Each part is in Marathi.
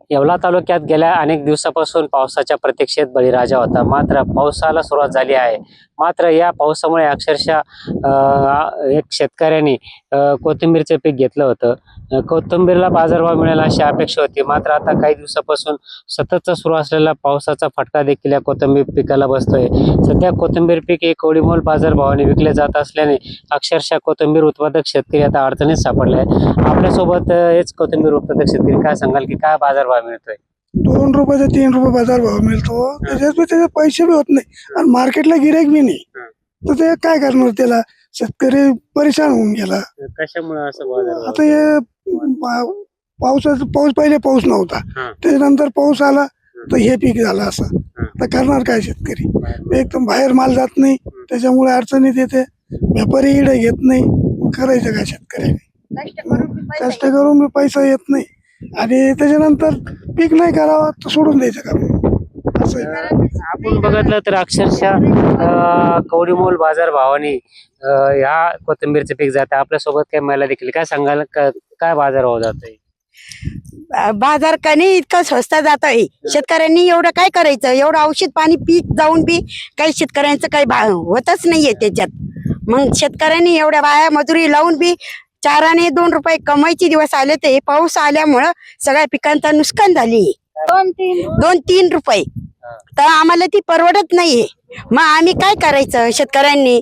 येवला तालुक्यात गेल्या अनेक दिवसापासून पावसाच्या प्रतीक्षेत बळीराजा होता. मात्र पावसाला सुरुवात झाली आहे. मात्र या पावसामुळे अक्षरशः एक शेतकऱ्यांनी कोथिंबीरचे पीक घेतलं होतं. कोथिंबीरला बाजारभाव मिळेल अशी अपेक्षा होती. मात्र आता काही दिवसापासून सततचा सुरू असलेला पावसाचा फटका देखील या कोथिंबीर पिकाला बसतोय. सध्या कोथिंबीर पीक हे कवडीमोल बाजारभावाने विकले जात असल्याने अक्षरशः कोथिंबीर उत्पादक शेतकरी आता अडचणीत सापडले आहे. आपल्यासोबत हेच कोथिंबीर उत्पादक शेतकरी काय सांगाल की काय बाजारभाव मिळतोय? 2 रुपये ते 3 रुपये बाजार भाव मिळतो. त्याचे पैसे बी होत नाही आणि मार्केटला गिराईक बी नाही. तर ते काय करणार? त्याला शेतकरी परेशान होऊन गेला. कशामुळे असं बाजारभाव? आता हे पाऊस पहिले पाऊस नव्हता, त्याच्यानंतर पाऊस आला तर हे पीक झालं. असं तर करणार काय शेतकरी? एकदम बाहेर माल जात नाही, त्याच्यामुळे अडचणीत येते. व्यापारी इकडे घेत नाही, मग करायचं काय शेतकऱ्याने? कष्ट करून बी पैसा येत नाही आणि त्याच्यानंतर पीक नाही करावं तर सोडून द्यायचं का? असं आपण बघितलं तर अक्षरशः कवडीमोल बाजार भावाने ह्या कोथिंबीरचे पीक जाते. आपल्यासोबत काही महिला देखील काय सांगाल काय बाजार भाव जातोय? बाजार कधी इतकं स्वस्त जात आहे. शेतकऱ्यांनी एवढं काय करायचं? एवढं औषध पाणी पीक जाऊन बी काही शेतकऱ्यांचं काही होतच नाहीये त्याच्यात. मग शेतकऱ्यांनी एवढ्या बाया मजुरी लावून बी 4 आणि 2 रुपये कमाईचे दिवस आले. ते पाऊस आल्यामुळं सगळ्या पिकांचं नुकसान झाली. 2-3 रुपये तर आम्हाला ती परवडत नाहीये. मग आम्ही काय करायचं? शेतकऱ्यांनी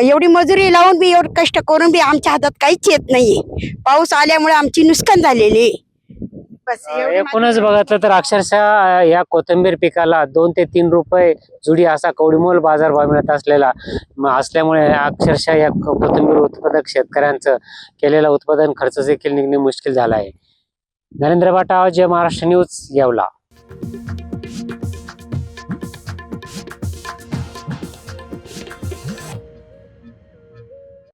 एवढी मजुरी लावून बी एवढं कष्ट करून बी आमच्या हातात काहीच येत नाहीये. पाऊस आल्यामुळे आमची नुकसान झालेली. एकूणच बघितलं तर अक्षरशः या कोथिंबीर पिकाला 2 ते 3 रुपये जुडी असा कवडीमोल बाजारभाव मिळत असल्यामुळे अक्षरशः या कोथिंबीर उत्पादक शेतकऱ्यांचं केलेलं उत्पादन खर्च देखील निघणे मुश्किल झाला आहे. नरेंद्र बाटाव, जय महाराष्ट्र न्यूज, येवला.